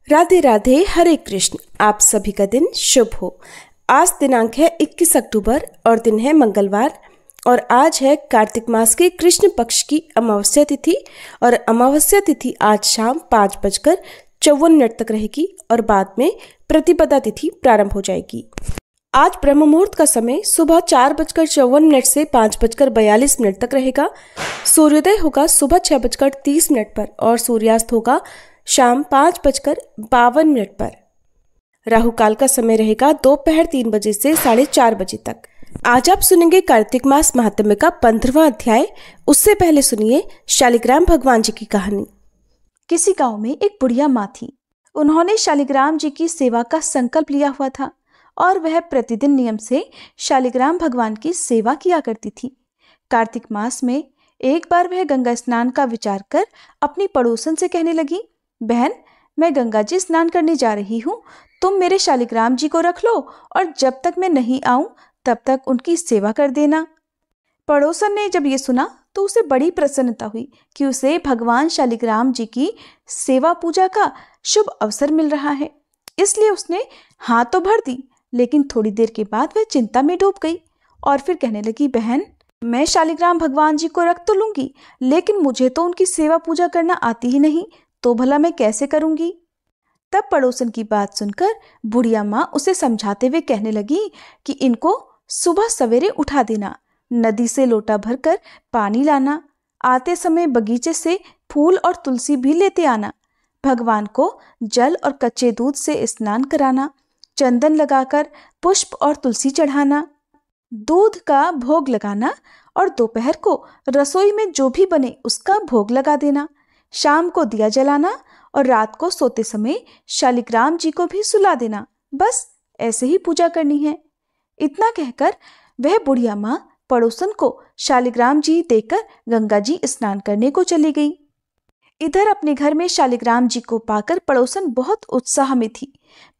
राधे राधे, हरे कृष्ण। आप सभी का दिन शुभ हो। आज दिनांक है 21 अक्टूबर और दिन है मंगलवार और आज है कार्तिक मास के कृष्ण पक्ष की अमावस्या तिथि और अमावस्या तिथि आज शाम 5:54 तक रहेगी और बाद में प्रतिपदा तिथि प्रारंभ हो जाएगी। आज ब्रह्म मुहूर्त का समय सुबह 4:54 से 5:42 तक रहेगा। सूर्योदय होगा सुबह 6:30 पर और सूर्यास्त होगा शाम 5:52 पर। राहु काल का समय रहेगा दोपहर 3 बजे से 4:30 बजे तक। आज आप सुनेंगे कार्तिक मास महात्म्य का 15वां अध्याय। उससे पहले सुनिए शालिग्राम भगवान जी की कहानी। किसी गांव में एक बुढ़िया माँ थी। उन्होंने शालिग्राम जी की सेवा का संकल्प लिया हुआ था और वह प्रतिदिन नियम से शालिग्राम भगवान की सेवा किया करती थी। कार्तिक मास में एक बार वह गंगा स्नान का विचार कर अपनी पड़ोसन से कहने लगी, बहन, मैं गंगा जी स्नान करने जा रही हूँ, तुम मेरे शालिग्राम जी को रख लो और जब तक मैं नहीं आऊं तब तक उनकी सेवा कर देना। पड़ोसन ने जब ये सुना तो उसे बड़ी प्रसन्नता हुई कि उसे भगवान शालिग्राम जी की सेवा पूजा का शुभ अवसर मिल रहा है, इसलिए उसने हाँ तो भर दी। लेकिन थोड़ी देर के बाद वह चिंता में डूब गई और फिर कहने लगी, बहन, मैं शालिग्राम भगवान जी को रख तो लूंगी, लेकिन मुझे तो उनकी सेवा पूजा करना आती ही नहीं, तो भला मैं कैसे करूंगी। तब पड़ोसन की बात सुनकर बुढ़िया माँ उसे समझाते हुए कहने लगी कि इनको सुबह सवेरे उठा देना, नदी से लोटा भरकर पानी लाना, आते समय बगीचे से फूल और तुलसी भी लेते आना, भगवान को जल और कच्चे दूध से स्नान कराना, चंदन लगाकर पुष्प और तुलसी चढ़ाना, दूध का भोग लगाना और दोपहर को रसोई में जो भी बने उसका भोग लगा देना, शाम को दिया जलाना और रात को सोते समय शालिग्राम जी को भी सुला देना। बस ऐसे ही पूजा करनी है। इतना कहकर वह बुढ़िया माँ पड़ोसन को शालिग्राम जी देकर गंगा जी स्नान करने को चली गई। इधर अपने घर में शालिग्राम जी को पाकर पड़ोसन बहुत उत्साह में थी।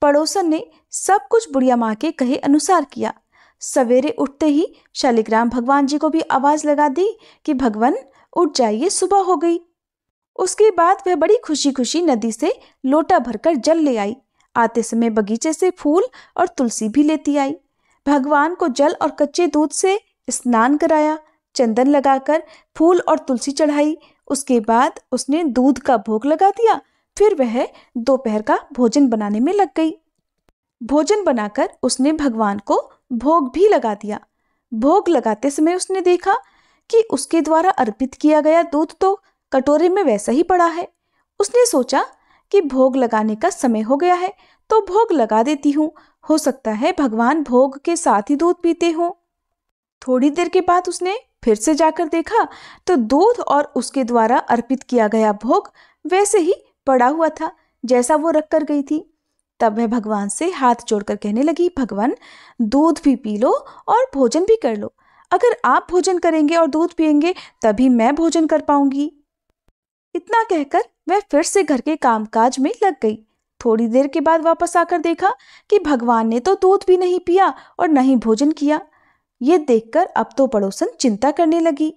पड़ोसन ने सब कुछ बुढ़िया माँ के कहे अनुसार किया। सवेरे उठते ही शालिग्राम भगवान जी को भी आवाज लगा दी कि भगवान उठ जाइए, सुबह हो गई। उसके बाद वह बड़ी खुशी खुशी नदी से लोटा भरकर जल ले आई। आते समय बगीचे से फूल और तुलसी भी लेती आई। भगवान को जल और कच्चे दूध से स्नान कराया, चंदन लगाकर फूल और तुलसी चढ़ाई। उसके बाद उसने दूध का भोग लगा दिया। फिर वह दोपहर का भोजन बनाने में लग गई। भोजन बनाकर उसने भगवान को भोग भी लगा दिया। भोग लगाते समय उसने देखा कि उसके द्वारा अर्पित किया गया दूध तो कटोरे में वैसा ही पड़ा है। उसने सोचा कि भोग लगाने का समय हो गया है तो भोग लगा देती हूँ, हो सकता है भगवान भोग के साथ ही दूध पीते हों। थोड़ी देर के बाद उसने फिर से जाकर देखा तो दूध और उसके द्वारा अर्पित किया गया भोग वैसे ही पड़ा हुआ था जैसा वो रख कर गई थी। तब वह भगवान से हाथ जोड़कर कहने लगी, भगवान, दूध भी पी लो और भोजन भी कर लो। अगर आप भोजन करेंगे और दूध पिएंगे तभी मैं भोजन कर पाऊंगी। इतना कहकर वह फिर से घर के कामकाज में लग गई। थोड़ी देर के बाद वापस आकर देखा कि भगवान ने तो दूध भी नहीं पिया और न ही भोजन किया। ये देखकर अब तो पड़ोसन चिंता करने लगी।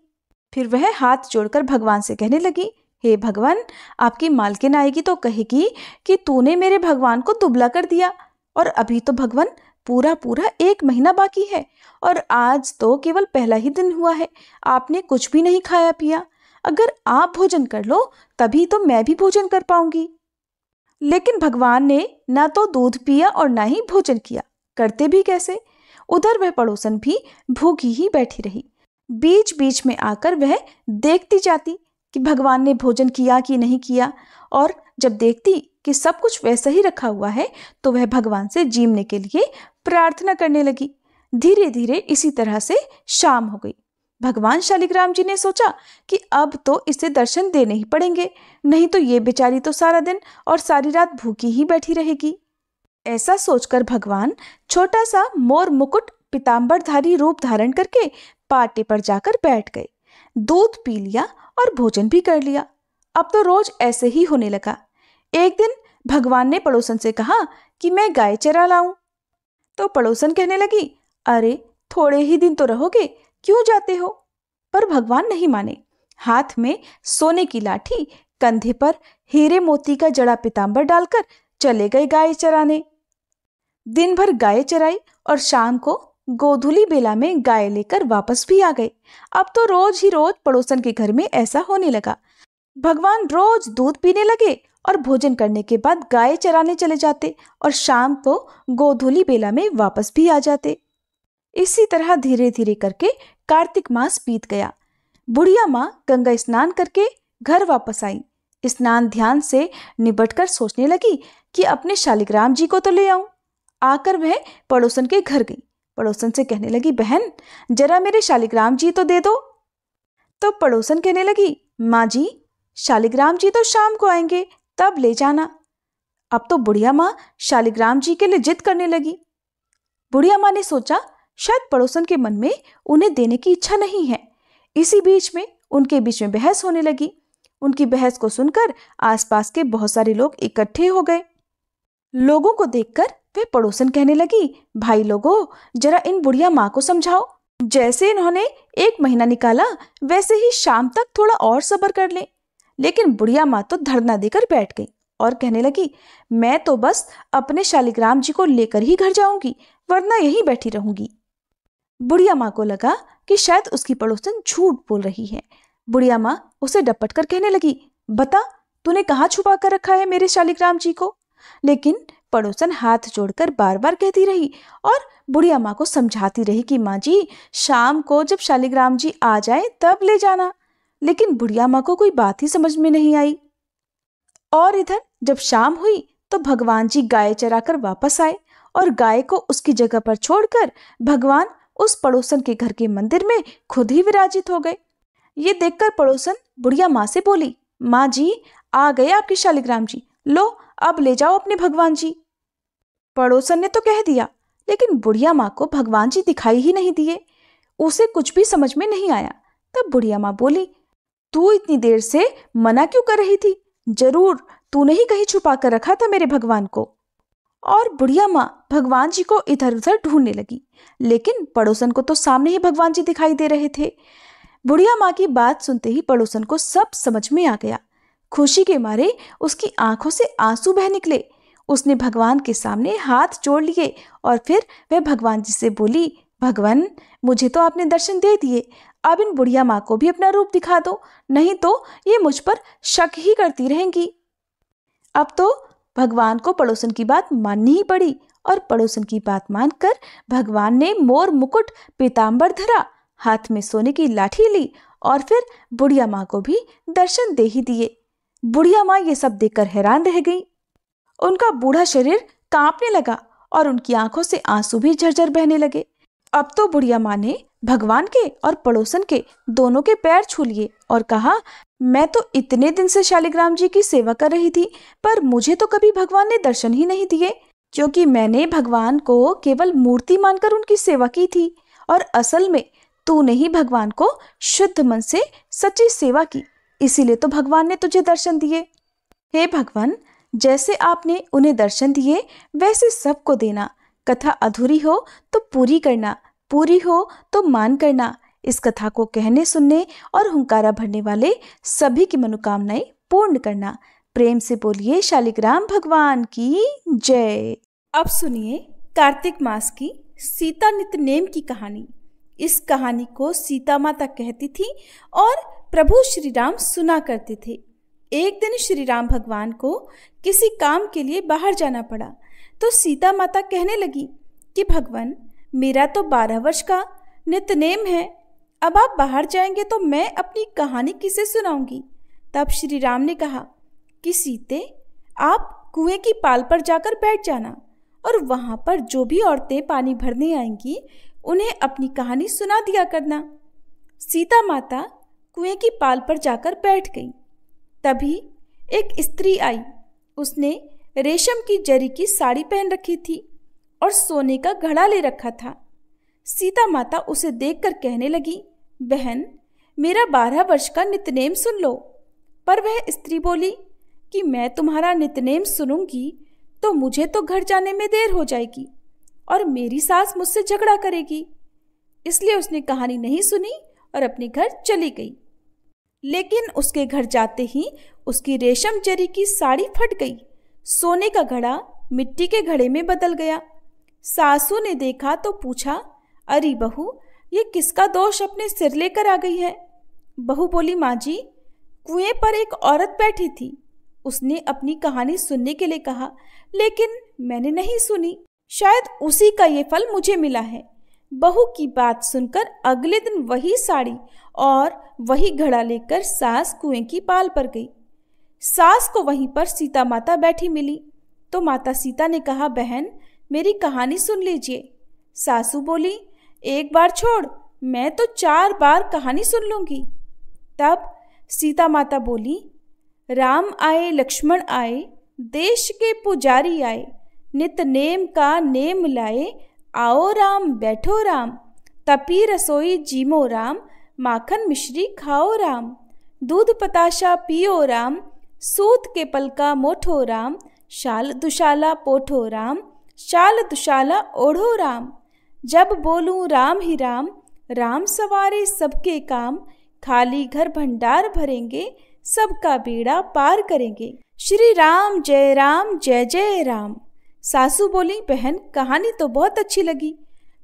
फिर वह हाथ जोड़कर भगवान से कहने लगी, हे भगवान, आपकी मालकिन आएगी तो कहेगी कि तूने मेरे भगवान को दुबला कर दिया और अभी तो भगवान पूरा 1 महीना बाकी है और आज तो केवल पहला ही दिन हुआ है, आपने कुछ भी नहीं खाया पिया। अगर आप भोजन कर लो तभी तो मैं भी भोजन कर पाऊंगी। लेकिन भगवान ने ना तो दूध पिया और ना ही भोजन किया, करते भी कैसे। उधर वह पड़ोसन भी भूखी ही बैठी रही। बीच बीच में आकर वह देखती जाती कि भगवान ने भोजन किया कि नहीं किया, और जब देखती कि सब कुछ वैसा ही रखा हुआ है तो वह भगवान से जीमने के लिए प्रार्थना करने लगी। धीरे धीरे इसी तरह से शाम हो गई। भगवान शालिग्राम जी ने सोचा कि अब तो इसे दर्शन देने ही पड़ेंगे, नहीं तो ये बेचारी तो सारा दिन और सारी रात भूखी ही बैठी रहेगी। ऐसा सोचकर भगवान छोटा सा मोर मुकुट पीतांबरधारी रूप धारण करके पाटे पर जाकर बैठ गए। दूध पी लिया और भोजन भी कर लिया। अब तो रोज ऐसे ही होने लगा। एक दिन भगवान ने पड़ोसन से कहा कि मैं गाय चरा लाऊं। तो पड़ोसन कहने लगी, अरे थोड़े ही दिन तो रहोगे, क्यों जाते हो। पर भगवान नहीं माने। हाथ में सोने की लाठी, कंधे पर हीरे मोती का जड़ा पीतांबर डालकर चले गए गाय चराने। दिन भर गाय चराई और शाम को गोधूली बेला में गाय लेकर वापस भी आ गए। अब तो रोज ही रोज पड़ोसन के घर में ऐसा होने लगा। भगवान रोज दूध पीने लगे और भोजन करने के बाद गाय चराने चले जाते और शाम को गोधूली बेला में वापस भी आ जाते। इसी तरह धीरे धीरे करके कार्तिक मास बीत गया। बुढ़िया माँ गंगा स्नान करके घर वापस आई। स्नान ध्यान से निबटकर सोचने लगी कि अपने शालिग्राम जी को तो ले आऊं। आकर वह पड़ोसन के घर गई। पड़ोसन से कहने लगी, बहन जरा मेरे शालिग्राम जी तो दे दो। तो पड़ोसन कहने लगी, माँ जी शालिग्राम जी तो शाम को आएंगे, तब ले जाना। अब तो बुढ़िया माँ शालिग्राम जी के लिए जिद करने लगी। बुढ़िया माँ ने सोचा शायद पड़ोसन के मन में उन्हें देने की इच्छा नहीं है। इसी बीच में उनके बीच में बहस होने लगी। उनकी बहस को सुनकर आसपास के बहुत सारे लोग इकट्ठे हो गए। लोगों को देखकर वे पड़ोसन कहने लगी, भाई लोगों जरा इन बुढ़िया माँ को समझाओ। जैसे इन्होंने 1 महीना निकाला वैसे ही शाम तक थोड़ा और सब्र कर ले। लेकिन बुढ़िया माँ तो धरना देकर बैठ गई और कहने लगी, मैं तो बस अपने शालिग्राम जी को लेकर ही घर जाऊंगी, वरना यहीं बैठी रहूंगी। बुढ़िया माँ को लगा कि शायद उसकी पड़ोसन झूठ बोल रही है। बुढ़िया माँ उसे डपट कर कहने लगी, बता तूने कहाँ छुपा कर रखा है मेरे शालिग्राम जी को। लेकिन पड़ोसन हाथ जोड़कर बार बार कहती रही और बुढ़िया माँ को समझाती रही कि माँ जी शाम को जब शालिग्राम जी आ जाए तब ले जाना। लेकिन बुढ़िया माँ को कोई बात ही समझ में नहीं आई। और इधर जब शाम हुई तो भगवान जी गाय चराकर वापस आए और गाय को उसकी जगह पर छोड़कर भगवान उस पड़ोसन के घर के मंदिर में खुद ही विराजित हो गए। ये देखकर पड़ोसन बुढ़िया माँ से बोली, माँ जी आ गए आपके शालिग्राम जी, लो अब ले जाओ अपने भगवान जी। पड़ोसन ने तो कह दिया, लेकिन बुढ़िया माँ को भगवान जी दिखाई ही नहीं दिए। उसे कुछ भी समझ में नहीं आया। तब बुढ़िया माँ बोली, तू इतनी देर से मना क्यों कर रही थी? जरूर तूने ही कहीं छुपा कर रखा था मेरे भगवान को। और बुढ़िया माँ भगवान जी को इधर उधर ढूंढने लगी, लेकिन पड़ोसन को तो सामने ही भगवान जी दिखाई दे रहे थे। बुढ़िया माँ की बात सुनते ही पड़ोसन को सब समझ में आ गया। खुशी के मारे उसकी आंखों से आंसू बह निकले। उसने भगवान के सामने हाथ जोड़ लिए और फिर वह भगवान जी से बोली, भगवान मुझे तो आपने दर्शन दे दिए, अब इन बुढ़िया माँ को भी अपना रूप दिखा दो, नहीं तो ये मुझ पर शक ही करती रहेंगी। अब तो भगवान को पड़ोसन की बात माननी ही पड़ी और पड़ोसन की बात मानकर भगवान ने मोर मुकुट पीतांबर धरा, हाथ में सोने की लाठी ली और फिर बुढ़िया माँ को भी दर्शन दे ही दिए। बुढ़िया माँ ये सब देखकर हैरान रह गई। उनका बूढ़ा शरीर कांपने लगा और उनकी आंखों से आंसू भी झरझर बहने लगे। अब तो बुढ़िया माँ ने भगवान के और पड़ोसन के दोनों के पैर छू लिए और कहा, मैं तो इतने दिन से शालिग्राम जी की सेवा कर रही थी, पर मुझे तो कभी भगवान ने दर्शन ही नहीं दिए, क्योंकि मैंने भगवान को केवल मूर्ति मानकर उनकी सेवा की थी और असल में तूने ही भगवान को शुद्ध मन से सच्ची सेवा की, इसीलिए तो भगवान ने तुझे दर्शन दिए। हे भगवान, जैसे आपने उन्हें दर्शन दिए वैसे सबको देना। कथा अधूरी हो तो पूरी करना, पूरी हो तो मान करना। इस कथा को कहने सुनने और हुंकारा भरने वाले सभी की मनोकामनाएं पूर्ण करना। प्रेम से बोलिए शालिग्राम भगवान की जय। अब सुनिए कार्तिक मास की सीता नित्यनेम की कहानी। इस कहानी को सीता माता कहती थी और प्रभु श्री राम सुना करते थे। एक दिन श्री राम भगवान को किसी काम के लिए बाहर जाना पड़ा, तो सीता माता कहने लगी कि भगवान मेरा तो 12 वर्ष का नित्यनेम है, अब आप बाहर जाएंगे तो मैं अपनी कहानी किसे सुनाऊंगी। तब श्री राम ने कहा कि सीते आप कुएं की पाल पर जाकर बैठ जाना और वहां पर जो भी औरतें पानी भरने आएंगी उन्हें अपनी कहानी सुना दिया करना। सीता माता कुएं की पाल पर जाकर बैठ गई। तभी एक स्त्री आई। उसने रेशम की जरी की साड़ी पहन रखी थी और सोने का घड़ा ले रखा था। सीता माता उसे देखकर कहने लगी, बहन मेरा 12 वर्ष का नित्यनेम सुन लो। पर वह स्त्री बोली कि मैं तुम्हारा नित्यनेम सुनूंगी तो मुझे तो घर जाने में देर हो जाएगी और मेरी सास मुझसे झगड़ा करेगी। इसलिए उसने कहानी नहीं सुनी और अपने घर चली गई। लेकिन उसके घर जाते ही उसकी रेशम जरी की साड़ी फट गई। सोने का घड़ा मिट्टी के घड़े में बदल गया। सासू ने देखा तो पूछा, अरे बहू, ये किसका दोष अपने सिर लेकर आ गई है? बहू बोली, माँ जी, कुएं पर एक औरत बैठी थी। उसने अपनी कहानी सुनने के लिए कहा, लेकिन मैंने नहीं सुनी। शायद उसी का ये फल मुझे मिला है। बहू की बात सुनकर अगले दिन वही साड़ी और वही घड़ा लेकर सास कुएं की पाल पर गई। सास को वहीं पर सीता माता बैठी मिली तो माता सीता ने कहा, बहन, मेरी कहानी सुन लीजिए। सासू बोली, एक बार छोड़, मैं तो 4 बार कहानी सुन लूंगी। तब सीता माता बोली, राम आए लक्ष्मण आए, देश के पुजारी आए, नित नेम का नेम लाए, आओ राम बैठो राम, तपी रसोई जीमो राम, माखन मिश्री खाओ राम, दूध पताशा पियो राम, सूत के पलका मोठो राम, शाल दुशाला पोठो राम, शाल दुशाला ओढ़ो राम। जब बोलूं राम ही राम, राम सवारे सबके काम, खाली घर भंडार भरेंगे, सबका बेड़ा पार करेंगे। श्री राम जय जय राम। सासू बोली, बहन, कहानी तो बहुत अच्छी लगी।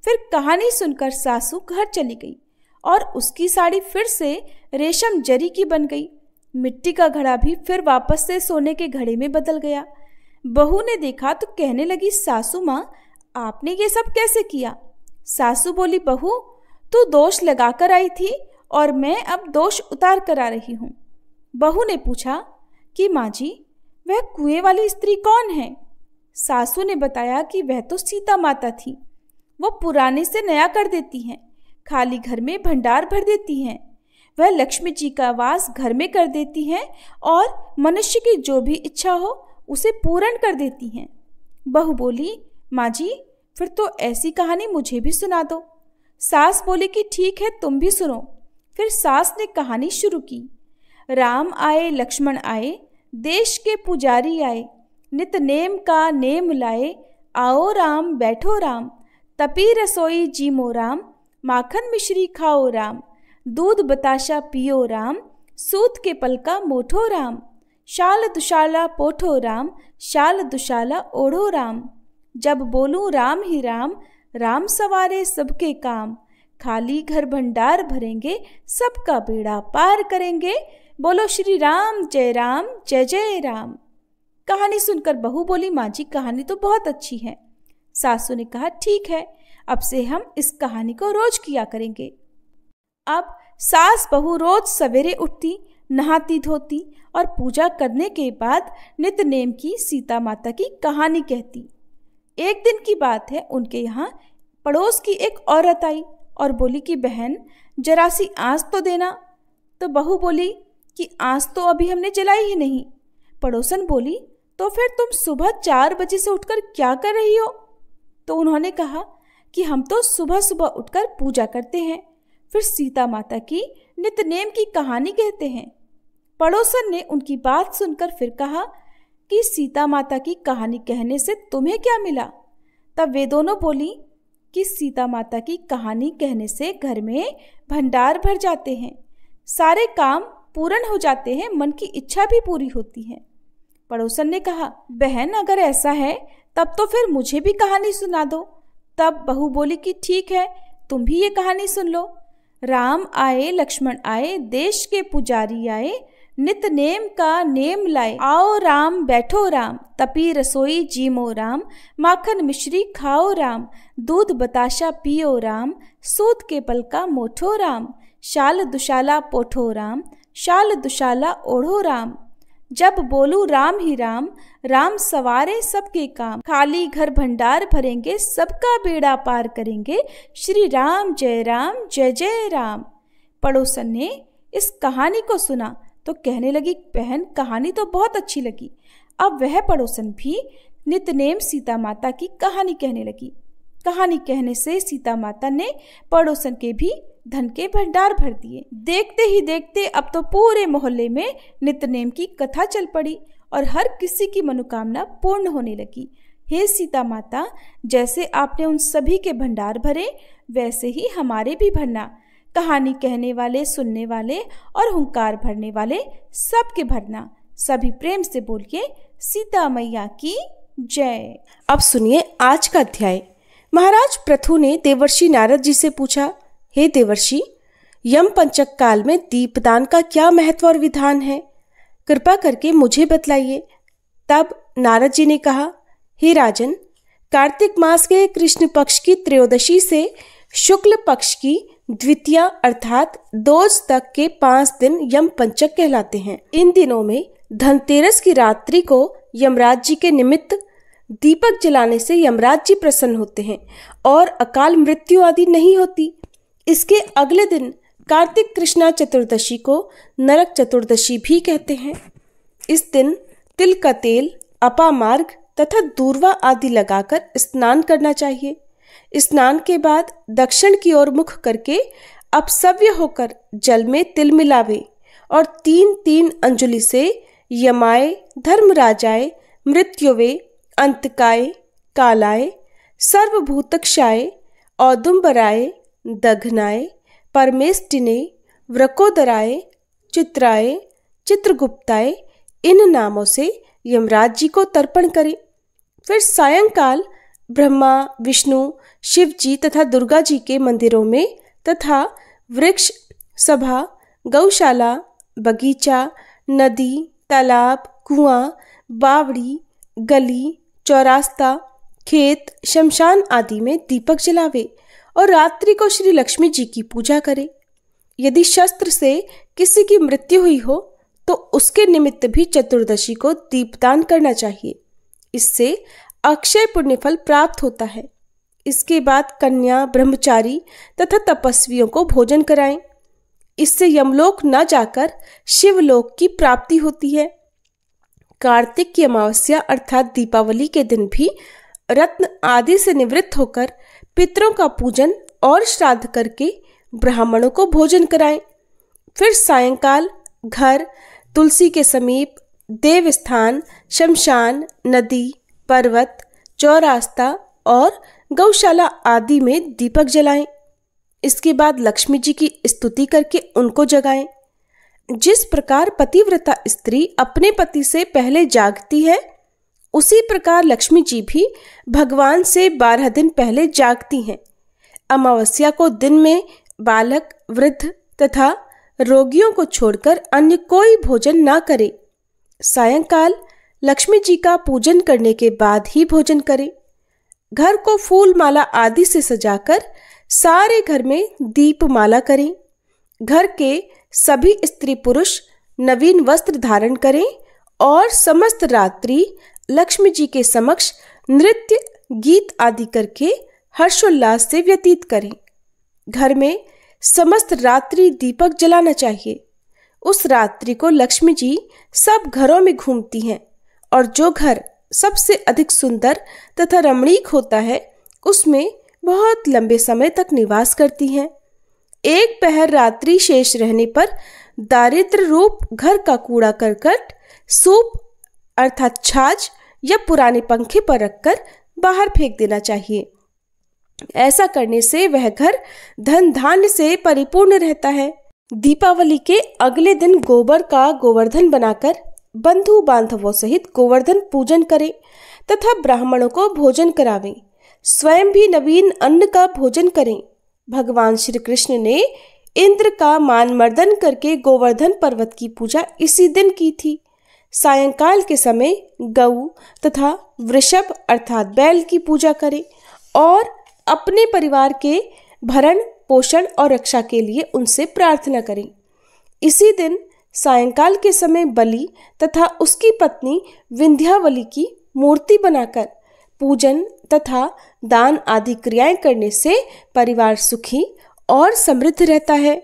फिर कहानी सुनकर सासू घर चली गई और उसकी साड़ी फिर से रेशम जरी की बन गई। मिट्टी का घड़ा भी फिर वापस से सोने के घड़े में बदल गया। बहू ने देखा तो कहने लगी, सासू माँ, आपने ये सब कैसे किया? सासू बोली, बहू, तू दोष लगा कर आई थी और मैं अब दोष उतार कर आ रही हूँ। बहू ने पूछा कि माँ जी, वह कुएं वाली स्त्री कौन है? सासू ने बताया कि वह तो सीता माता थी। वो पुराने से नया कर देती हैं, खाली घर में भंडार भर देती हैं। वह लक्ष्मी जी का वास घर में कर देती हैं और मनुष्य की जो भी इच्छा हो उसे पूर्ण कर देती हैं। बहू बोली, माँ जी, फिर तो ऐसी कहानी मुझे भी सुना दो। सास बोली कि ठीक है, तुम भी सुनो। फिर सास ने कहानी शुरू की। राम आए लक्ष्मण आए, देश के पुजारी आए, नित नेम का नेम लाए, आओ राम बैठो राम, तपी रसोई जीमो राम, माखन मिश्री खाओ राम, दूध बताशा पियो राम, सूत के पलका मोठो राम, शाल दुशाला पोठो राम, शाल दुशाला ओढ़ो राम। जब बोलूं राम ही राम, राम सवारे सबके काम, खाली घर भंडार भरेंगे, सबका बेड़ा पार करेंगे। बोलो श्री राम जय जय राम। कहानी सुनकर बहू बोली, माँ जी, कहानी तो बहुत अच्छी है। सासू ने कहा, ठीक है, अब से हम इस कहानी को रोज किया करेंगे। अब सास बहू रोज सवेरे उठती, नहाती धोती और पूजा करने के बाद नित नेम की सीता माता की कहानी कहती। एक दिन की बात है, उनके यहाँ पड़ोस की एक औरत आई और बोली कि बहन, जरा सी आँच तो देना। तो बहू बोली कि आँच तो अभी हमने जलाई ही नहीं। पड़ोसन बोली, तो फिर तुम सुबह 4 बजे से उठकर क्या कर रही हो? तो उन्होंने कहा कि हम तो सुबह सुबह उठकर पूजा करते हैं, फिर सीता माता की नितनेम की कहानी कहते हैं। पड़ोसन ने उनकी बात सुनकर फिर कहा कि सीता माता की कहानी कहने से तुम्हें क्या मिला? तब वे दोनों बोली कि सीता माता की कहानी कहने से घर में भंडार भर जाते हैं, सारे काम पूर्ण हो जाते हैं, मन की इच्छा भी पूरी होती है। पड़ोसन ने कहा, बहन, अगर ऐसा है तब तो फिर मुझे भी कहानी सुना दो। तब बहू बोली कि ठीक है, तुम भी ये कहानी सुन लो। राम आए लक्ष्मण आए, देश के पुजारी आए, नित नेम का नेम लाए, आओ राम बैठो राम, तपी रसोई जीमो राम, माखन मिश्री खाओ राम, दूध बताशा पियो राम, सूत के पलका मोठो राम, शाल दुशाला पोठो राम, शाल दुशाला ओढ़ो राम। जब बोलूं राम ही राम, राम सवारे सबके काम, खाली घर भंडार भरेंगे, सबका बेड़ा पार करेंगे, श्री राम जय जय राम। पड़ोसन ने इस कहानी को सुना तो कहने लगी, बहन, कहानी तो बहुत अच्छी लगी। अब वह पड़ोसन भी नितनेम सीता माता की कहानी कहने लगी। कहानी कहने से सीता माता ने पड़ोसन के भी धन के भंडार भर दिए। देखते ही देखते अब तो पूरे मोहल्ले में नितनेम की कथा चल पड़ी और हर किसी की मनोकामना पूर्ण होने लगी। हे सीता माता, जैसे आपने उन सभी के भंडार भरे, वैसे ही हमारे भी भरना। कहानी कहने वाले, सुनने वाले और हुंकार भरने वाले सबके भरना। सभी प्रेम से बोलिए, सीता मैया की जय। अब सुनिए आज का अध्याय। महाराज पृथु ने देवर्षि नारद जी से पूछा, हे देवर्षि, यम पंचक काल में दीपदान का क्या महत्व और विधान है? कृपा करके मुझे बतलाइए। तब नारद जी ने कहा, हे राजन, कार्तिक मास के कृष्ण पक्ष की त्रयोदशी से शुक्ल पक्ष की द्वितीया अर्थात दोष तक के 5 दिन यम पंचक कहलाते हैं। इन दिनों में धनतेरस की रात्रि को यमराज जी के निमित्त दीपक जलाने से यमराज जी प्रसन्न होते हैं और अकाल मृत्यु आदि नहीं होती। इसके अगले दिन कार्तिक कृष्णा चतुर्दशी को नरक चतुर्दशी भी कहते हैं। इस दिन तिल का तेल, अपामार्ग तथा दूर्वा आदि लगाकर स्नान करना चाहिए। स्नान के बाद दक्षिण की ओर मुख करके अपसव्य होकर जल में तिल मिलावे और 3-3 अंजुलि से यमाय, धर्मराजाय, मृत्युवे, अंतकाय, कालाय, सर्वभूतक्षाय, औदुंबराय, दघनाय, परमेष्टिने, व्रकोदराय, चित्राय, चित्रगुप्ताय इन नामों से यमराज जी को तर्पण करें। फिर सायंकाल ब्रह्मा, विष्णु, शिव जी तथा दुर्गा जी के मंदिरों में तथा वृक्ष, सभा, गौशाला, बगीचा, नदी, तालाब, कुआं, बावड़ी, गली, चौरास्ता, खेत, शमशान आदि में दीपक जलावे और रात्रि को श्री लक्ष्मी जी की पूजा करे। यदि शस्त्र से किसी की मृत्यु हुई हो तो उसके निमित्त भी चतुर्दशी को दीपदान करना चाहिए। इससे अक्षय पुण्यफल प्राप्त होता है। इसके बाद कन्या, ब्रह्मचारी तथा तपस्वियों को भोजन कराएं। इससे यमलोक न जाकर शिवलोक की प्राप्ति होती है। कार्तिक की अमावस्या अर्थात दीपावली के दिन भी रत्न आदि से निवृत्त होकर पितरों का पूजन और श्राद्ध करके ब्राह्मणों को भोजन कराएं। फिर सायंकाल घर, तुलसी के समीप, देवस्थान, शमशान, नदी, पर्वत, चौरास्ता और गौशाला आदि में दीपक जलाएं। इसके बाद लक्ष्मी जी की स्तुति करके उनको जगाएं। जिस प्रकार पतिव्रता स्त्री अपने पति से पहले जागती है, उसी प्रकार लक्ष्मी जी भी भगवान से 12 दिन पहले जागती हैं। अमावस्या को दिन में बालक, वृद्ध तथा रोगियों को छोड़कर अन्य कोई भोजन ना करे। सायंकाल लक्ष्मी जी का पूजन करने के बाद ही भोजन करें। घर को फूल माला आदि से सजाकर सारे घर में दीप माला करें। घर के सभी स्त्री पुरुष नवीन वस्त्र धारण करें और समस्त रात्रि लक्ष्मी जी के समक्ष नृत्य, गीत आदि करके हर्षोल्लास से व्यतीत करें। घर में समस्त रात्रि दीपक जलाना चाहिए। उस रात्रि को लक्ष्मी जी सब घरों में घूमती हैं और जो घर सबसे अधिक सुंदर तथा रमणीक होता है उसमें बहुत लंबे समय तक निवास करती हैं। एक पहर रात्रि शेष रहने पर दारिद्र रूप घर का कूड़ा करकट सूप अर्थात छाछ या पुराने पंखे पर रखकर बाहर फेंक देना चाहिए। ऐसा करने से वह घर धन धान्य से परिपूर्ण रहता है। दीपावली के अगले दिन गोबर का गोवर्धन बनाकर बंधु बांधवों सहित गोवर्धन पूजन करें तथा ब्राह्मणों को भोजन करावें। स्वयं भी नवीन अन्न का भोजन करें। भगवान श्री कृष्ण ने इंद्र का मान मर्दन करके गोवर्धन पर्वत की पूजा इसी दिन की थी। सायंकाल के समय गऊ तथा वृषभ अर्थात बैल की पूजा करें और अपने परिवार के भरण पोषण और रक्षा के लिए उनसे प्रार्थना करें। इसी दिन सायंकाल के समय बलि तथा उसकी पत्नी विंध्यावली की मूर्ति बनाकर पूजन तथा दान आदि क्रियाएं करने से परिवार सुखी और समृद्ध रहता है।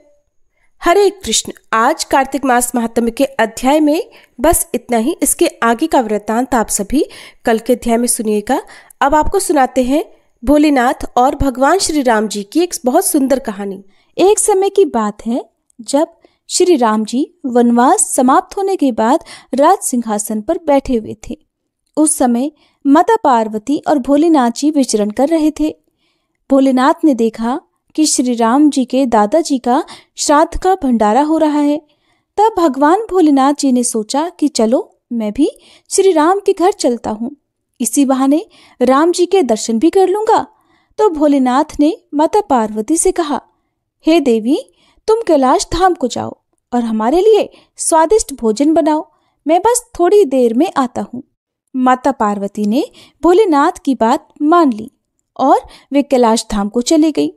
हरे कृष्ण। आज कार्तिक मास महात्म्य के अध्याय में बस इतना ही। इसके आगे का वृत्तांत आप सभी कल के अध्याय में सुनिएगा। अब आपको सुनाते हैं भोलेनाथ और भगवान श्री राम जी की एक बहुत सुंदर कहानी। एक समय की बात है जब श्री राम जी वनवास समाप्त होने के बाद राज सिंहासन पर बैठे हुए थे। उस समय माता पार्वती और भोलेनाथ जी विचरण कर रहे थे। भोलेनाथ ने देखा कि श्री राम जी के दादाजी का श्राद्ध का भंडारा हो रहा है। तब भगवान भोलेनाथ जी ने सोचा कि चलो मैं भी श्री राम के घर चलता हूँ, इसी बहाने राम जी के दर्शन भी कर लूंगा। तो भोलेनाथ ने माता पार्वती से कहा, हे देवी, तुम कैलाश धाम को जाओ और हमारे लिए स्वादिष्ट भोजन बनाओ, मैं बस थोड़ी देर में आता हूँ। माता पार्वती ने भोलेनाथ की बात मान ली और वे कैलाश धाम को चले गई।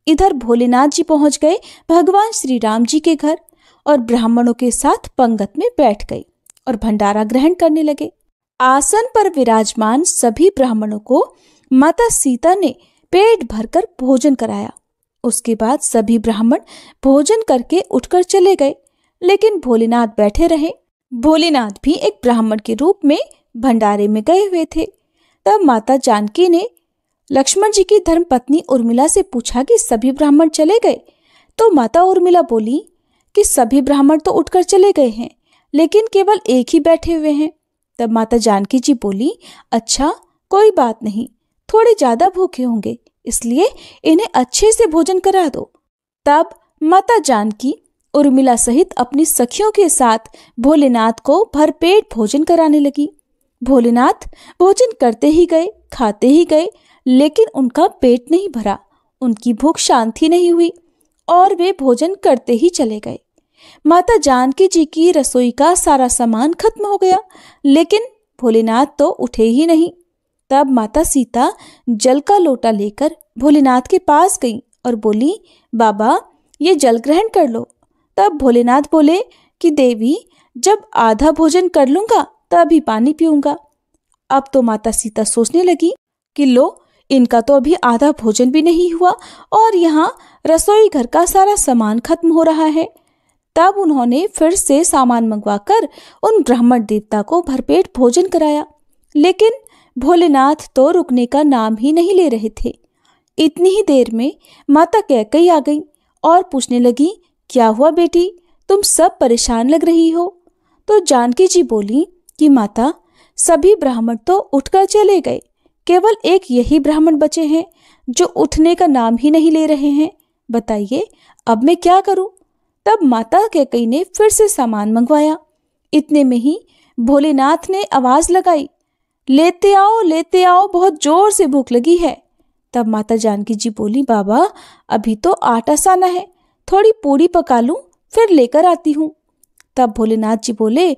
इधर भोलेनाथ जी पहुंच गए भगवान श्री राम जी के घर और ब्राह्मणों के साथ पंगत में बैठ गए और भंडारा ग्रहण करने लगे। आसन पर विराजमान सभी ब्राह्मणों को माता सीता ने पेट भरकर भोजन कराया। उसके बाद सभी ब्राह्मण भोजन करके उठकर चले गए, लेकिन भोलेनाथ बैठे रहे। भोलेनाथ भी एक ब्राह्मण के रूप में भंडारे में गए हुए थे। तब माता जानकी ने लक्ष्मण जी की धर्मपत्नी उर्मिला से पूछा कि सभी ब्राह्मण चले गए। तो माता उर्मिला बोली कि सभी ब्राह्मण तो उठकर चले गए हैं, लेकिन केवल एक ही बैठे हुए हैं। तब माता जानकी जी बोली, अच्छा कोई बात नहीं, थोड़े ज्यादा भूखे होंगे, इसलिए इन्हें अच्छे से भोजन करा दो। तब माता जानकी उर्मिला सहित अपनी सखियों के साथ भोलेनाथ को भरपेट भोजन कराने लगी। भोलेनाथ भोजन करते ही गए, खाते ही गए, लेकिन उनका पेट नहीं भरा, उनकी भूख शांत ही नहीं हुई और वे भोजन करते ही चले गए। माता जानकी जी की रसोई का सारा सामान खत्म हो गया, लेकिन भोलेनाथ तो उठे ही नहीं। तब माता सीता जल का लोटा लेकर भोलेनाथ के पास गई और बोली, बाबा ये जल ग्रहण कर लो। तब भोलेनाथ बोले कि देवी, जब आधा भोजन कर लूंगा तभी पानी पीऊंगा। अब तो माता सीता सोचने लगी कि लो, इनका तो अभी आधा भोजन भी नहीं हुआ और यहाँ रसोई घर का सारा सामान खत्म हो रहा है। तब उन्होंने फिर से सामान मंगवाकर उन ब्राह्मण देवता को भरपेट भोजन कराया, लेकिन भोलेनाथ तो रुकने का नाम ही नहीं ले रहे थे। इतनी ही देर में माता कैकेयी आ गई और पूछने लगी, क्या हुआ बेटी, तुम सब परेशान लग रही हो। तो जानकी जी बोली कि माता, सभी ब्राह्मण तो उठकर चले गए, केवल एक यही ब्राह्मण बचे हैं जो उठने का नाम ही नहीं ले रहे हैं, बताइए अब मैं क्या करूं। तब माता कैकेयी ने फिर से सामान मंगवाया। इतने में ही भोलेनाथ ने आवाज लगाई, लेते आओ, बहुत जोर से भूख लगी है। तब माता जानकी जी बोली, बाबा अभी तो आटा साना है, थोड़ी पूड़ी पका लूं फिर लेकर आती हूँ। तब भोलेनाथ जी बोले,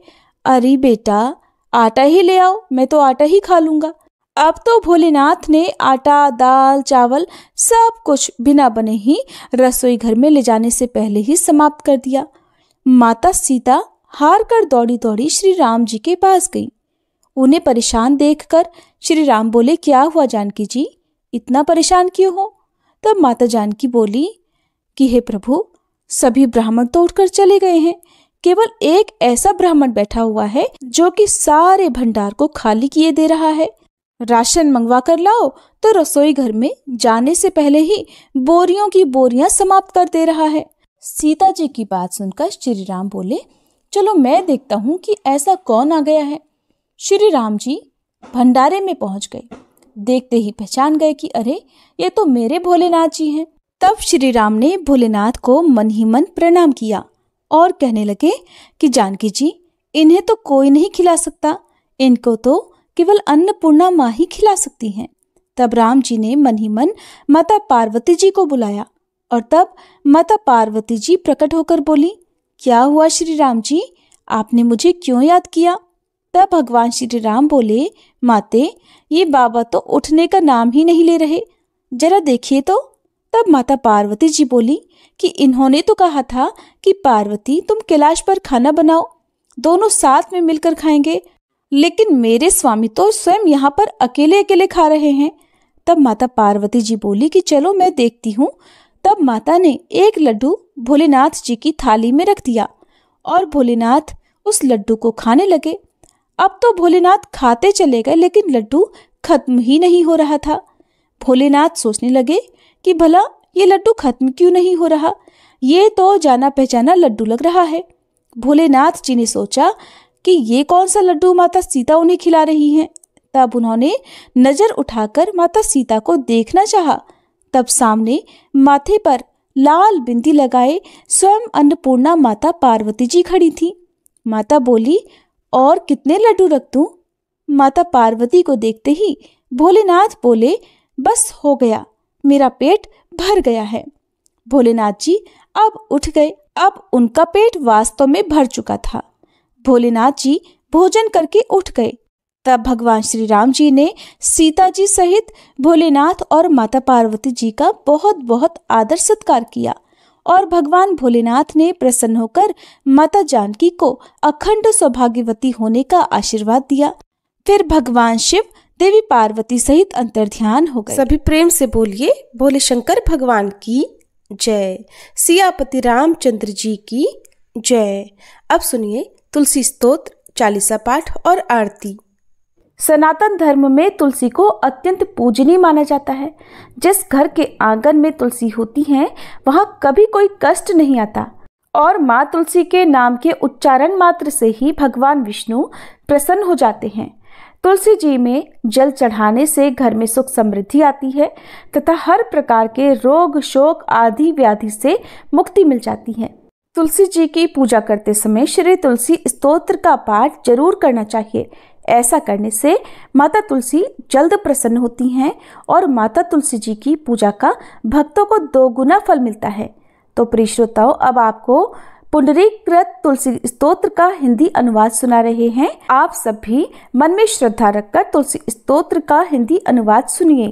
अरे बेटा आटा ही ले आओ, मैं तो आटा ही खा लूंगा। अब तो भोलेनाथ ने आटा, दाल, चावल सब कुछ बिना बने ही रसोई घर में ले जाने से पहले ही समाप्त कर दिया। माता सीता हार कर दौड़ी दौड़ी श्री राम जी के पास गई। उन्हें परेशान देखकर श्री राम बोले, क्या हुआ जानकी जी, इतना परेशान क्यों हो। तब माता जानकी बोली कि हे प्रभु, सभी ब्राह्मण तो उठकर चले गए हैं, केवल एक ऐसा ब्राह्मण बैठा हुआ है जो कि सारे भंडार को खाली किए दे रहा है। राशन मंगवा कर लाओ तो रसोई घर में जाने से पहले ही बोरियों की बोरियां समाप्त कर दे रहा है। सीता जी की बात सुनकर श्री राम बोले, चलो मैं देखता हूँ कि ऐसा कौन आ गया है। श्री राम जी भंडारे में पहुंच गए। देखते ही पहचान गए कि अरे ये तो मेरे भोलेनाथ जी हैं। तब श्री राम ने भोलेनाथ को मन ही मन प्रणाम किया और कहने लगे कि जानकी जी, इन्हें तो कोई नहीं खिला सकता, इनको तो केवल अन्नपूर्णा माँ ही खिला सकती हैं। तब राम जी ने मन ही मन माता पार्वती जी को बुलाया और तब माता पार्वती जी प्रकट होकर बोली, क्या हुआ श्री राम जी, आपने मुझे क्यों याद किया। तब भगवान श्री राम बोले, माते ये बाबा तो उठने का नाम ही नहीं ले रहे, जरा देखिए तो। तब माता पार्वती जी बोली कि इन्होंने तो कहा था कि पार्वती तुम कैलाश पर खाना बनाओ, दोनों साथ में मिलकर खाएंगे, लेकिन मेरे स्वामी तो स्वयं यहाँ पर अकेले अकेले खा रहे हैं। तब माता पार्वती जी बोली कि चलो मैं देखती हूँ। तब माता ने एक लड्डू भोलेनाथ जी की थाली में रख दिया और भोलेनाथ उस लड्डू को खाने लगे। अब तो भोलेनाथ खाते चले गए, लेकिन लड्डू खत्म ही नहीं हो रहा था। भोलेनाथ सोचने लगे कि भला ये लड्डू खत्म क्यों नहीं हो रहा, ये तो जाना पहचाना लड्डू लग रहा है। भोलेनाथ जी ने सोचा कि ये कौन सा लड्डू माता सीता उन्हें खिला रही हैं। तब उन्होंने नजर उठाकर माता सीता को देखना चाहा। तब सामने माथे पर लाल बिंदी लगाए स्वयं अन्नपूर्णा माता पार्वती जी खड़ी थी। माता बोली, और कितने लड्डू रख दूं? माता पार्वती को देखते ही भोलेनाथ बोले, बस हो गया, मेरा पेट भर गया है। भोलेनाथ जी अब उठ गए। अब उनका पेट वास्तव में भर चुका था। भोलेनाथ जी भोजन करके उठ गए। तब भगवान श्री राम जी ने सीता जी सहित भोलेनाथ और माता पार्वती जी का बहुत बहुत आदर सत्कार किया और भगवान भोलेनाथ ने प्रसन्न होकर माता जानकी को अखंड सौभाग्यवती होने का आशीर्वाद दिया। फिर भगवान शिव देवी पार्वती सहित अंतर्ध्यान हो गए। सभी प्रेम से बोलिए, भोले शंकर भगवान की जय, सियापति रामचंद्र जी की जय। अब सुनिए तुलसी स्तोत्र, चालीसा पाठ और आरती। सनातन धर्म में तुलसी को अत्यंत पूजनीय माना जाता है। जिस घर के आंगन में तुलसी होती है वहां कभी कोई कष्ट नहीं आता और माँ तुलसी के नाम के उच्चारण मात्र से ही भगवान विष्णु प्रसन्न हो जाते हैं। तुलसी जी में जल चढ़ाने से घर में सुख समृद्धि आती है तथा हर प्रकार के रोग शोक आदि व्याधि से मुक्ति मिल जाती है। तुलसी जी की पूजा करते समय श्री तुलसी स्तोत्र का पाठ जरूर करना चाहिए। ऐसा करने से माता तुलसी जल्द प्रसन्न होती हैं और माता तुलसी जी की पूजा का भक्तों को 2 गुना फल मिलता है। तो प्रिय श्रोताओं, अब आपको पुंडरीकृत तुलसी स्तोत्र का हिंदी अनुवाद सुना रहे हैं। आप सब भी मन में श्रद्धा रखकर तुलसी स्तोत्र का हिंदी अनुवाद सुनिए।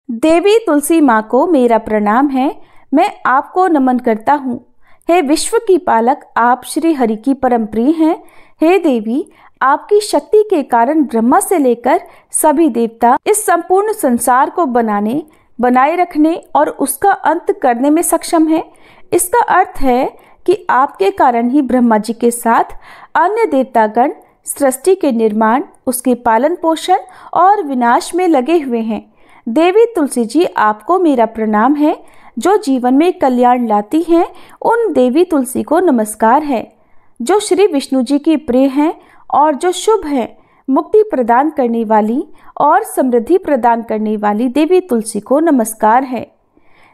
देवी तुलसी माँ को मेरा प्रणाम है, मैं आपको नमन करता हूँ। हे विश्व की पालक, आप श्री हरि की परम प्रिय हैं। हे देवी, आपकी शक्ति के कारण ब्रह्मा से लेकर सभी देवता इस संपूर्ण संसार को बनाए रखने और उसका अंत करने में सक्षम है। इसका अर्थ है कि आपके कारण ही ब्रह्मा जी के साथ अन्य देवतागण सृष्टि के निर्माण, उसके पालन पोषण और विनाश में लगे हुए हैं। देवी तुलसी जी, आपको मेरा प्रणाम है। जो जीवन में कल्याण लाती हैं, उन देवी तुलसी को नमस्कार है। जो श्री विष्णु जी की प्रिय हैं और जो शुभ है, मुक्ति प्रदान करने वाली और समृद्धि प्रदान करने वाली देवी तुलसी को नमस्कार है।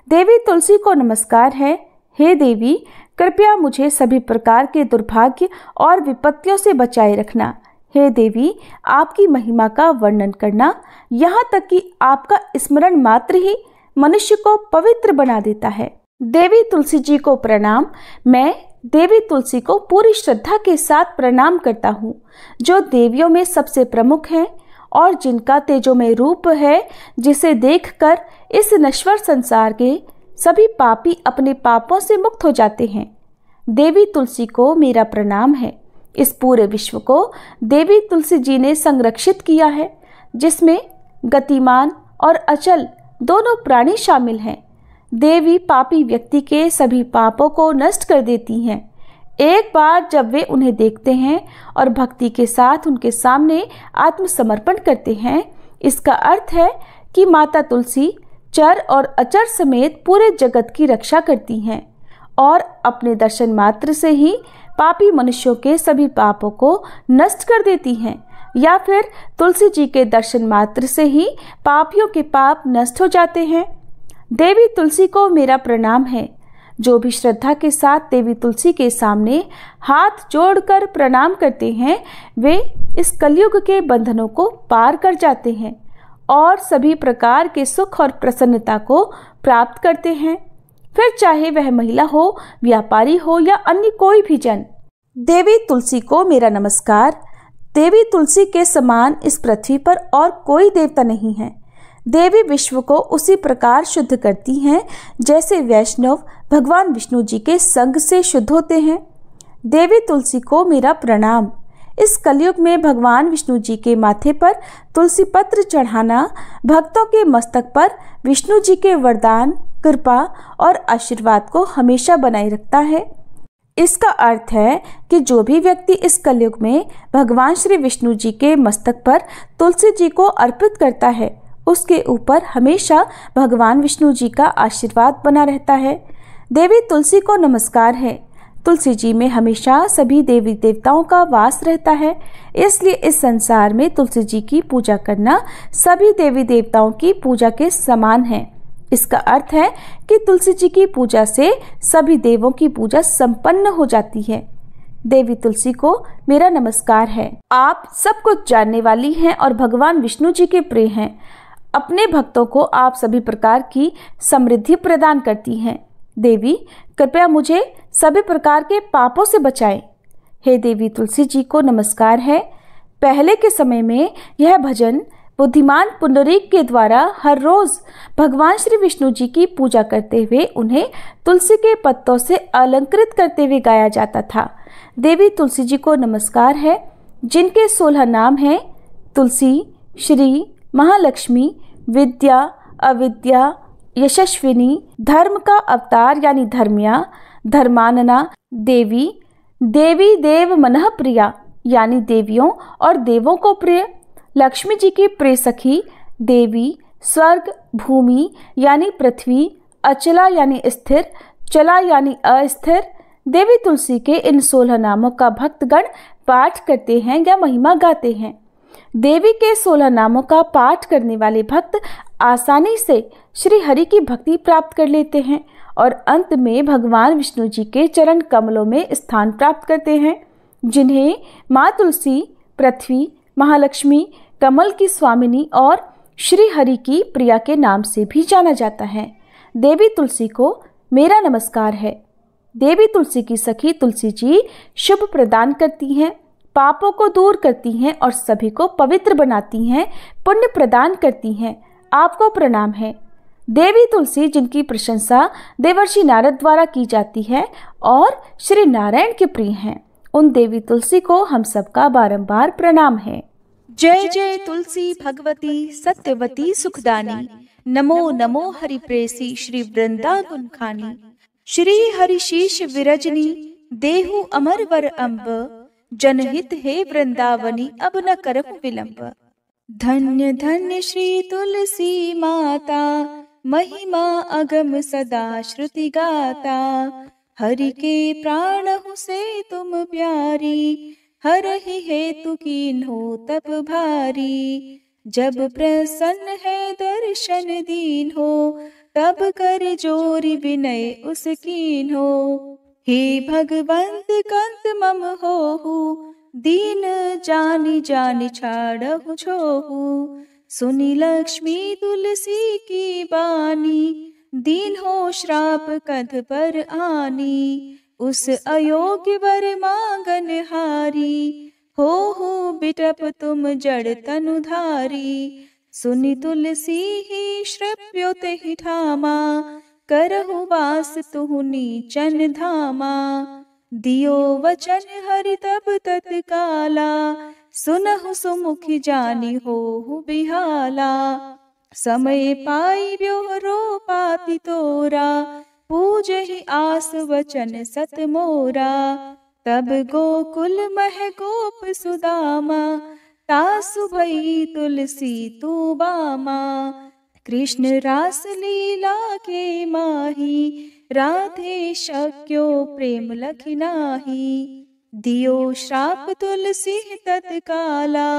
देवी तुलसी को नमस्कार है। हे देवी, कृपया मुझे सभी प्रकार के दुर्भाग्य और विपत्तियों से बचाए रखना। हे देवी, आपकी महिमा का वर्णन करना, यहाँ तक कि आपका स्मरण मात्र ही मनुष्य को पवित्र बना देता है। देवी तुलसी जी को प्रणाम। मैं देवी तुलसी को पूरी श्रद्धा के साथ प्रणाम करता हूँ, जो देवियों में सबसे प्रमुख है और जिनका तेजोमय रूप है, जिसे देखकर इस नश्वर संसार के सभी पापी अपने पापों से मुक्त हो जाते हैं। देवी तुलसी को मेरा प्रणाम है। इस पूरे विश्व को देवी तुलसी जी ने संरक्षित किया है, जिसमें गतिमान और अचल दोनों प्राणी शामिल हैं। देवी पापी व्यक्ति के सभी पापों को नष्ट कर देती हैं। एक बार जब वे उन्हें देखते हैं और भक्ति के साथ उनके सामने आत्मसमर्पण करते हैं, इसका अर्थ है कि माता तुलसी चर और अचर समेत पूरे जगत की रक्षा करती हैं और अपने दर्शन मात्र से ही पापी मनुष्यों के सभी पापों को नष्ट कर देती हैं, या फिर तुलसी जी के दर्शन मात्र से ही पापियों के पाप नष्ट हो जाते हैं। देवी तुलसी को मेरा प्रणाम है। जो भी श्रद्धा के साथ देवी तुलसी के सामने हाथ जोड़कर प्रणाम करते हैं, वे इस कलयुग के बंधनों को पार कर जाते हैं और सभी प्रकार के सुख और प्रसन्नता को प्राप्त करते हैं, फिर चाहे वह महिला हो, व्यापारी हो या अन्य कोई भी जन। देवी तुलसी को मेरा नमस्कार। देवी तुलसी के समान इस पृथ्वी पर और कोई देवता नहीं है। देवी विश्व को उसी प्रकार शुद्ध करती हैं जैसे वैष्णव भगवान विष्णु जी के संग से शुद्ध होते हैं। देवी तुलसी को मेरा प्रणाम। इस कलयुग में भगवान विष्णु जी के माथे पर तुलसी पत्र चढ़ाना भक्तों के मस्तक पर विष्णु जी के वरदान, कृपा और आशीर्वाद को हमेशा बनाए रखता है। इसका अर्थ है कि जो भी व्यक्ति इस कलयुग में भगवान श्री विष्णु जी के मस्तक पर तुलसी जी को अर्पित करता है, उसके ऊपर हमेशा भगवान विष्णु जी का आशीर्वाद बना रहता है। देवी तुलसी को नमस्कार है। तुलसी जी में हमेशा सभी देवी देवताओं का वास रहता है, इसलिए इस संसार में तुलसी जी की पूजा करना सभी देवी देवताओं की पूजा के समान है। इसका अर्थ है कि तुलसी जी की पूजा से सभी देवों की पूजा संपन्न हो जाती है। देवी तुलसी को मेरा नमस्कार है। आप सब कुछ जानने वाली हैं और भगवान विष्णु जी के प्रिय हैं। अपने भक्तों को आप सभी प्रकार की समृद्धि प्रदान करती हैं। देवी कृपया मुझे सभी प्रकार के पापों से बचाएं। हे देवी तुलसी जी को नमस्कार है। पहले के समय में यह भजन बुद्धिमान पुंडरीक के द्वारा हर रोज भगवान श्री विष्णु जी की पूजा करते हुए उन्हें तुलसी के पत्तों से अलंकृत करते हुए गाया जाता था। देवी तुलसी जी को नमस्कार है, जिनके 16 नाम हैं तुलसी, श्री, महालक्ष्मी, विद्या, अविद्या, यशस्विनी, धर्म का अवतार यानी धर्म्या, धर्मानना, देवी, देवी देव मनः प्रिया यानी देवियों और देवों को प्रिय, लक्ष्मी जी की प्रिय सखी, देवी, स्वर्ग, भूमि यानी पृथ्वी, अचला यानी स्थिर, चला यानी अस्थिर। देवी तुलसी के इन 16 नामों का भक्तगण पाठ करते हैं या महिमा गाते हैं। देवी के 16 नामों का पाठ करने वाले भक्त आसानी से श्री हरि की भक्ति प्राप्त कर लेते हैं और अंत में भगवान विष्णु जी के चरण कमलों में स्थान प्राप्त करते हैं, जिन्हें माँ तुलसी, पृथ्वी, महालक्ष्मी, कमल की स्वामिनी और श्री हरि की प्रिया के नाम से भी जाना जाता है। देवी तुलसी को मेरा नमस्कार है। देवी तुलसी की सखी तुलसी जी शुभ प्रदान करती हैं, पापों को दूर करती हैं और सभी को पवित्र बनाती हैं, पुण्य प्रदान करती हैं। आपको प्रणाम है। देवी तुलसी जिनकी प्रशंसा देवर्षि नारद द्वारा की जाती है और श्री नारायण के प्रिय हैं, उन देवी तुलसी को हम सबका बारंबार प्रणाम है। जय जय तुलसी भगवती सत्यवती सुखदानी। नमो नमो हरि प्रेसी श्री वृंदा गुणखानी। श्री हरि शीश विरजनी देहु अमर वर अम्ब। जनहित हे वृंदावनी अब न करहु विलंब। धन्य धन्य श्री तुलसी माता महिमा अगम सदा श्रुति गाता। हरि के प्राणहु से तुम प्यारी हरहि हेतु कीन्हो तप भारी। जब प्रसन्न है दर्शन दीन हो तब कर जोरी विनय उस कीन्हो। हे भगवंत कंत मम होहु दीन जानि जानि छाड़हु छोहु। सुनी लक्ष्मी तुलसी की बानी दीन हो श्राप कध पर आनी। उस अयोग्य वर मांगन हारी हो बिटप तुम जड़ तनुधारी। सुनि तुलसी ही श्रव्योत ही ठामा करहु वास तुहु नीचन धामा। दियो वचन हरि तब तत्काला सुनहु सुमुखी जानी होहु बिहाला। समय पाई ब्योहरो पाति तोरा पूज ही आस वचन सत मोरा। तब गोकुल मह गोप सुदामा तासु भई तुलसी तू बामा। कृष्ण रास लीला के माही राधे शक्यो प्रेम लखि नाही। दियो श्राप तुलसी तत्काला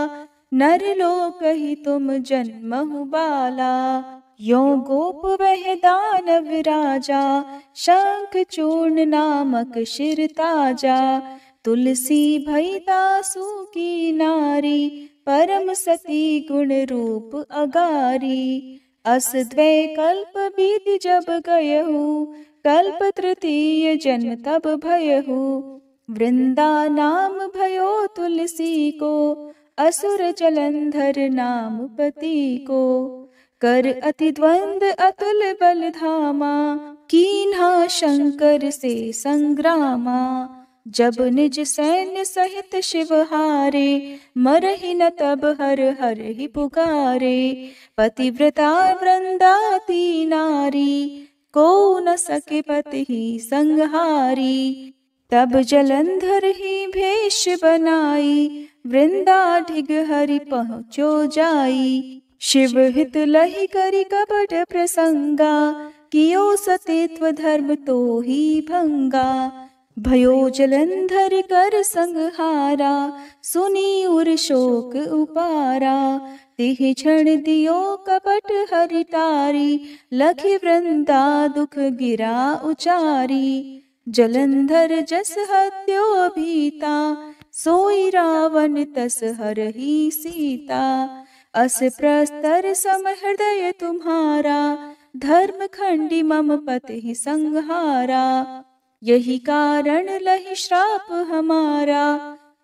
नर लोक ही तुम जन्महु बाला। यो गोप वह दानव राजा शंख चूर्ण नामक शिर ताजा। तुलसी भई दासु की नारी परम सती गुण रूप अगारी। अस द्वै कल्प बीत जब गयहु कल्प तृतीय जन्म तब भयहु। वृंदा नाम भयो तुलसी को असुर जलंधर नाम पति को। कर अति द्वंद अतुल बल धामा कीन्हा शंकर से संग्रामा। जब निज सैन्य सहित शिव हारे मरहि न तब हर हर ही पुकारे। पतिव्रता वृंदाती नारी को न सके पति ही संहारी। तब जलंधर ही भेष बनाई वृंदा ढिग हरि पहुँचो जाई। शिव हित लहि करि कपट प्रसंगा कियो सतीत्व धर्म तो ही भंगा। भयो जलंधर कर संहारा सुनी उर शोक उपारा। तिह क्षण दियो कपट हरि टारी लखि वृंदा दुख गिरा उचारी। जलंधर जस हत्यो भीता, सोई रावण तस हरहि सीता। अस प्रस्तर सम हृदय तुम्हारा, धर्म खंडी मम पति संहारा। यही कारण लहि श्राप हमारा,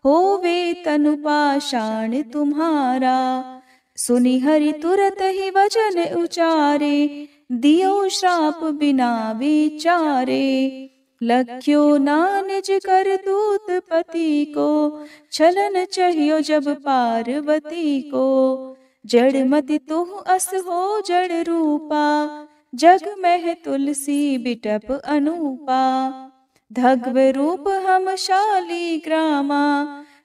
होवे तनु पाषाण तुम्हारा। सुनि हरि तुरत ही वचन उचारे, दियो श्राप बिना विचारे। लख्यो ना निज करतूत पति को, छलन चाहियो जब पार्वती को। जड़ मति तुह अस हो जड़ रूपा, जग में तुलसी बिटप अनूपा। धग्व रूप हम शालिग्रामा,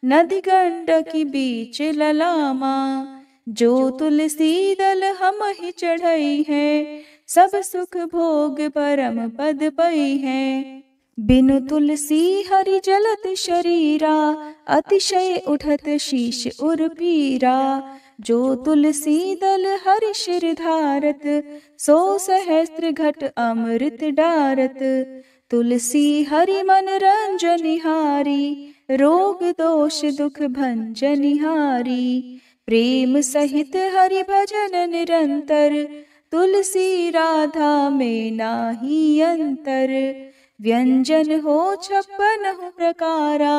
नदी गंडकी बीच ललामा। जो तुलसी दल हम ही चढ़ई है, सब सुख भोग परम पद पई है। बिनु तुलसी हरि जलत शरीरा, अतिशय उठत शीश उर पीरा। जो तुलसी दल हरि शिर धारत, सो सहस्त्र घट अमृत डारत। तुलसी हरि मन रंजनिहारी, रोग दोष दुख भंजनिहारी। प्रेम सहित हरि भजन निरंतर, तुलसी राधा में नाही अंतर। व्यंजन हो 56 प्रकारा,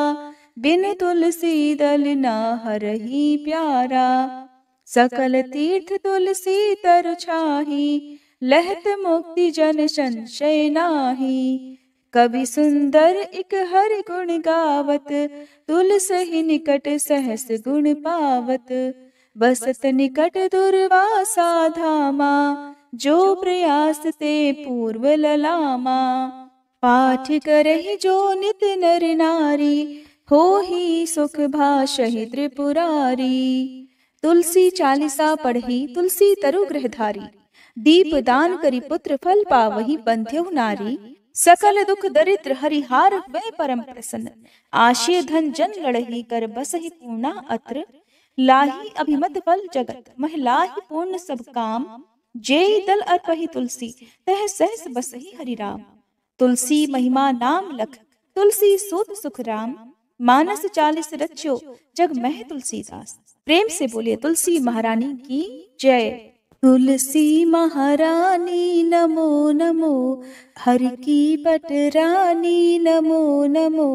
बिन तुलसी दल ना हरहि प्यारा। सकल तीर्थ तुलसी तरु छाही, लहत मुक्ति जन संशय नाही। कवि सुंदर इक हरि गुण गावत, तुलसी निकट सहस गुण पावत। बसत निकट दुर्वासा धामा, जो प्रयास ते पूर्व ललामा। पाठ करहि जो नित नर नारी, हो ही सुख भाषहि त्रिपुरारी। तुलसी चालीसा पढ़ी तुलसी तरु गृहधारी, दीप दान करी पुत्र फल पावहि बंध्यहु नारी। सकल दुख दरिद्र हरिहार हुए परम प्रसन्न, आशय धन जन लड़ही कर बसहि पूर्णा अत्र। लाही अभिमत फल जगत महिलाहि पूर्ण सब काम, जेहि दल अर्पहि तुलसी तह सहस बसहि हरि राम। तुलसी महिमा नाम लख, तुलसी सूत सुख राम। मानस 40 रच्यो, जग मह तुलसीदास। प्रेम से बोलिए तुलसी महारानी की जय। तुलसी महारानी नमो नमो, हरि की पटरानी नमो नमो।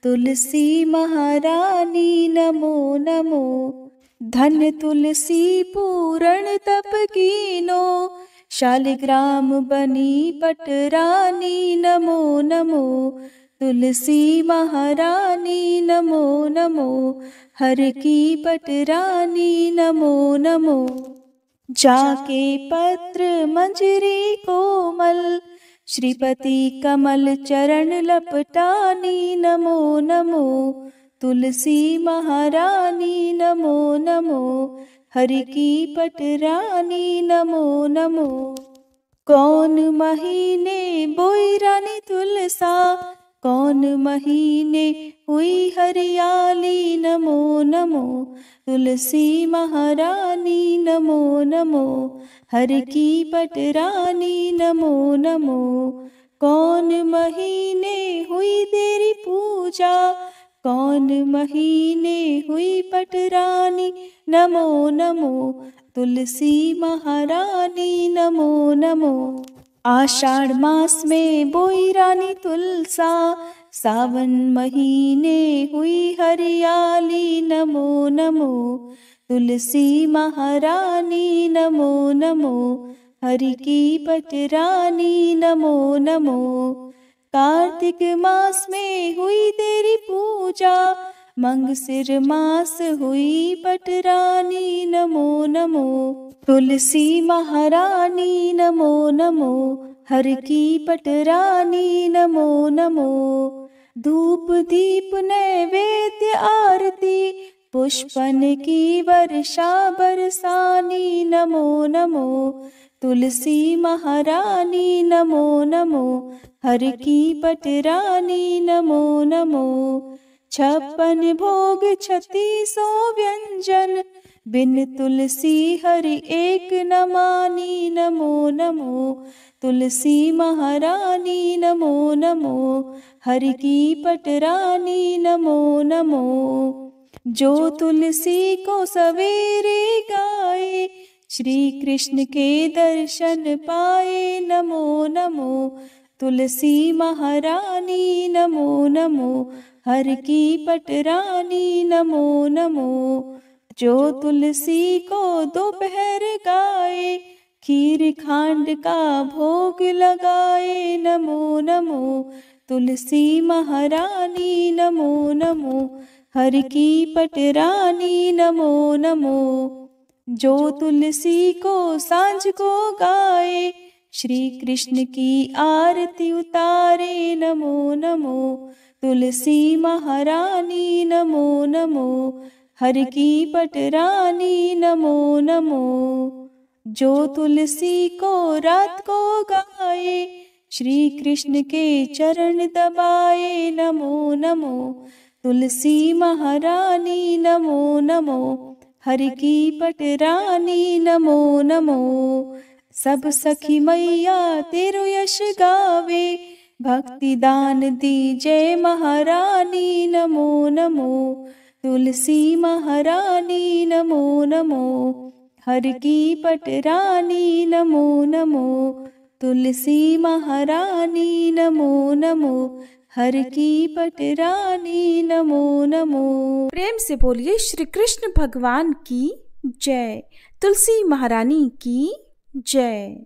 तुलसी महारानी नमो नमो, धन तुलसी पूरण तप कीनो। शालिग्राम बनी पटरानी नमो नमो। तुलसी महारानी नमो नमो, हर की पटरानी नमो नमो। जाके पत्र मंजरी कोमल, श्रीपति कमल चरण लपटानी नमो नमो। तुलसी महारानी नमो नमो, हरि की पटरानी नमो नमो। कौन महीने बोई रानी तुलसा, कौन महीने हुई हरियाली नमो नमो। तुलसी महारानी नमो नमो, हर की पटरानी नमो नमो। कौन महीने हुई तेरी पूजा, कौन महीने हुई पटरानी नमो नमो। तुलसी महारानी नमो नमो। आषाढ़ मास में बोई रानी तुलसा, सावन महीने हुई हरियाली नमो नमो। तुलसी महारानी नमो नमो, हरि की पटरानी नमो नमो। कार्तिक मास में हुई तेरी पूजा, मंगसिर मास हुई पटरानी नमो नमो। तुलसी महारानी नमो नमो, हर की पटरानी नमो नमो। धूप दीप नैवेद्य आरती, पुष्पन की वर्षा बरसानी नमो नमो। तुलसी महारानी नमो नमो, हर की पटरानी नमो नमो। 56 भोग 36 व्यंजन, बिन तुलसी हरि एक न मानी नमो नमो। तुलसी महारानी नमो नमो, हरि की पटरानी नमो नमो। जो तुलसी को सवेरे गाए, श्री कृष्ण के दर्शन पाए नमो नमो। तुलसी महारानी नमो नमो, हर की पटरानी नमो नमो। जो तुलसी को दोपहर गाए, खीर खांड का भोग लगाए नमो नमो। तुलसी महारानी नमो नमो, हर की पटरानी नमो नमो। जो तुलसी को सांझ को गाए, श्री कृष्ण की आरती उतारे नमो नमो। तुलसी महारानी नमो नमो, हर की पटरानी नमो नमो। जो तुलसी को रात को गाए, श्री कृष्ण के चरण दबाए नमो नमो। तुलसी महारानी नमो नमो, हरि की पटरानी नमो नमो। सब सखी मैया तेरो यश गावे, भक्ति दान दी जय महारानी नमो नमो। तुलसी महारानी नमो नमो, हरि की पटरानी नमो नमो। तुलसी महारानी नमो नमो, हर की पटरानी नमो नमो। प्रेम से बोलिए श्री कृष्ण भगवान की जय, तुलसी महारानी की जय।